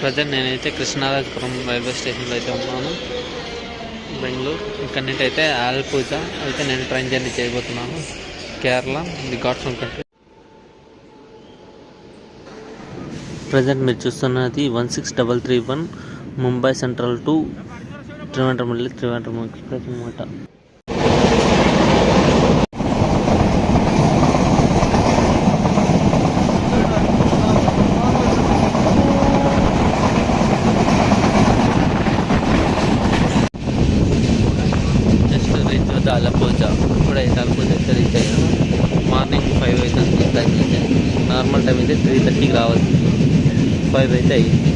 Present నేనైతే Krishnarajapuram railway స్టేషన్లో అయితే ఉన్నాను, బెంగళూరు. ఇక్కడ నుంచి అయితే ఆలపూజ అయితే నేను ట్రైన్ జర్నీ చేయబోతున్నాను, Kerala, the God's own country. Present మీరు చూస్తున్నది 16331 Mumbai Central to Trivandrum express అనమాట. ఆలపూజ ఇప్పుడైతే ఆలపూజ అయితే రీచ్ అయ్యాను. మార్నింగ్ 5 అవుతుంది టైం అయితే. నార్మల్ టైం అయితే 3:30కి రావాలి, 5 అయితే అయ్యింది.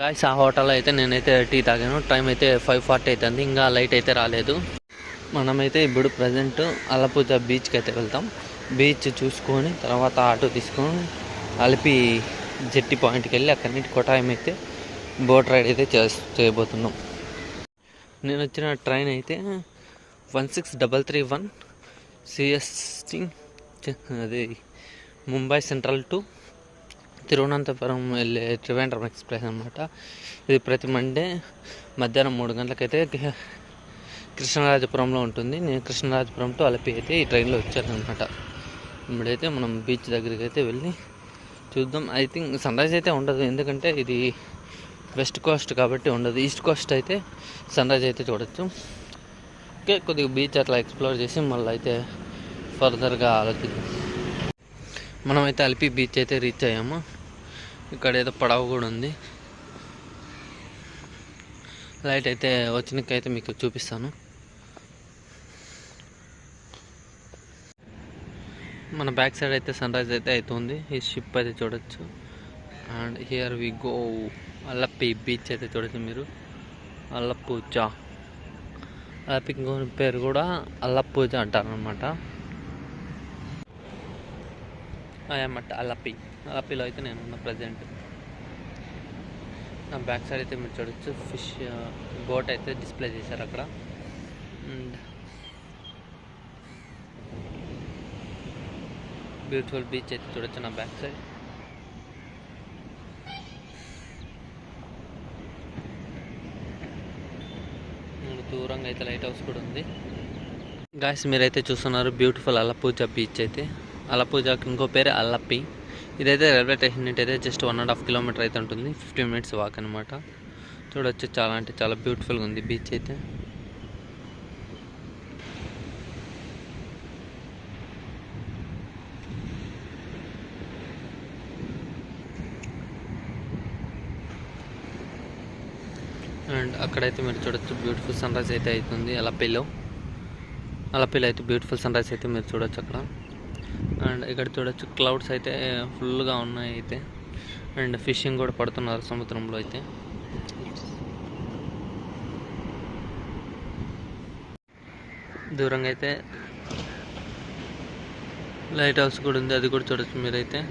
గాయస్ ఆ హోటల్లో అయితే నేనైతే టీ తాగాను. టైం అయితే 5:40 అవుతుంది, ఇంకా లైట్ అయితే రాలేదు. మనమైతే ఇప్పుడు ప్రజెంట్ ఆలపూజ బీచ్కి అయితే వెళ్తాం. బీచ్ చూసుకొని తర్వాత ఆటో తీసుకొని అలిపి జెట్టి పాయింట్కి వెళ్ళి అక్కడి నుంచి కొటాయం అయితే బోట్ రైడ్ అయితే చేయబోతున్నాం. నేను వచ్చిన ట్రైన్ అయితే 16331 సిఎస్టీ, అది ముంబై సెంట్రల్ టు తిరువనంతపురం వెళ్ళే త్రివేంద్రం ఎక్స్ప్రెస్ అనమాట. ఇది ప్రతి మండే మధ్యాహ్నం 3 గంటలకైతే కృష్ణరాజపురంలో ఉంటుంది. నేను కృష్ణరాజపురం టు అలపి అయితే ఈ ట్రైన్లో వచ్చానమాట. ఇప్పుడైతే మనం బీచ్ దగ్గరికి అయితే వెళ్ళి చూద్దాం. ఐ థింక్ సన్ రైజ్ అయితే ఉండదు, ఎందుకంటే ఇది వెస్ట్ కోస్ట్ కాబట్టి ఉండదు. ఈస్ట్ కోస్ట్ అయితే సన్ రైజ్ అయితే చూడొచ్చు. ఓకే, కొద్దిగా బీచ్ అట్లా ఎక్స్ప్లోర్ చేసి మళ్ళీ అయితే ఫర్దర్గా ఆలోచిద్దాం. మనమైతే అలిపి బీచ్ అయితే రీచ్ అయ్యాము. ఇక్కడ ఏదో పడవ కూడా ఉంది. లైట్ అయితే వచ్చినకైతే మీకు చూపిస్తాను. మన బ్యాక్ సైడ్ అయితే సన్ రైజ్ అయితే అవుతుంది. ఈ షిప్ అయితే చూడొచ్చు. And here we go. Alleppey beach అయితే చూడొచ్చు మీరు. అల్లపూజ, అల్లప్పి ఇంకొక పేరు కూడా అల్లపూజ అంటారనమాట. అన్నమాట అల్లప్పిలో అయితే నేను ఉన్న ప్రజెంట్. నా బ్యాక్ సైడ్ అయితే మీరు చూడొచ్చు, ఫిష్ బోట్ అయితే డిస్ప్లే చేశారు అక్కడ. అండ్ బ్యూటిఫుల్ బీచ్ అయితే చూడొచ్చు నా బ్యాక్ సైడ్. దూరంగా అయితే లైట్ హౌస్ కూడా ఉంది. గాయస్ మీరైతే చూస్తున్నారు బ్యూటిఫుల్ అల్లపూజ బీచ్ అయితే. అల్లపూజకి ఇంకో పేరు అల్లప్పి. ఇదైతే రైల్వే స్టేషన్ నుండి అయితే జస్ట్ 1.5 కిలోమీటర్ అయితే ఉంటుంది, 15 మినిట్స్ వాక్ అనమాట. చూడొచ్చు, చాలా అంటే చాలా బ్యూటిఫుల్గా ఉంది బీచ్ అయితే. అండ్ అక్కడైతే మీరు చూడొచ్చు బ్యూటిఫుల్ సన్ రైజ్ అయితే అవుతుంది అలప్పిలో అయితే బ్యూటిఫుల్ సన్ రైజ్ అయితే మీరు చూడొచ్చు అక్కడ. అండ్ ఇక్కడ చూడొచ్చు క్లౌడ్స్ అయితే ఫుల్గా ఉన్నాయి అయితే. అండ్ ఫిషింగ్ కూడా పడుతున్నారు సముద్రంలో అయితే. దూరంగా అయితే లైట్ హౌస్ కూడా ఉంది, అది కూడా చూడొచ్చు మీరైతే.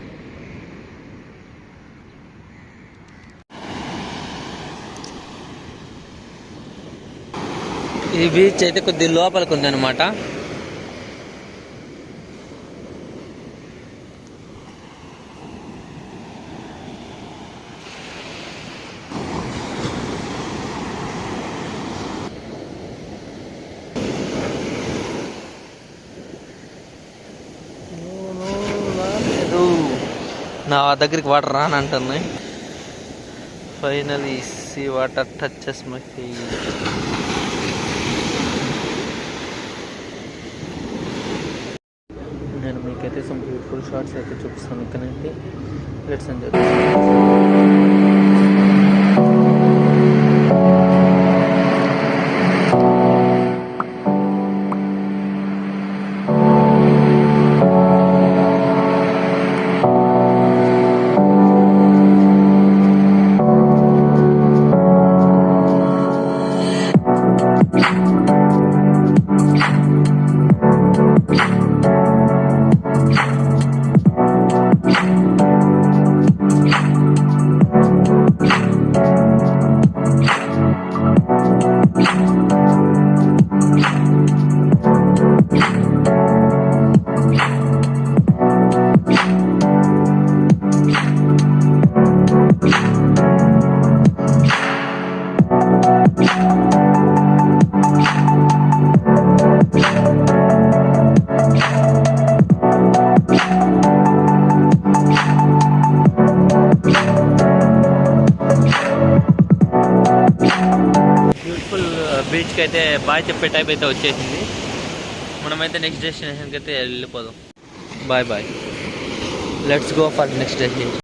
ఈ బీచ్ అయితే కొద్ది లోపలికి ఉంది అనమాట. నా దగ్గరికి వాటర్ రానంటున్నాయి. Finally sea water touches my face. నేను మీకైతే సమ్ బ్యూటిఫుల్ షార్ట్స్ అయితే చూపిస్తాను ఇక్కడ నుండి. Let's enjoy. బ్యూటిఫుల్ బీచ్కి అయితే బాయ్ చెప్పే టైప్ అయితే వచ్చేసింది. మనమైతే నెక్స్ట్ డెస్టినేషన్కి అయితే వెళ్ళిపోదాం. Bye bye. Let's go for next destination.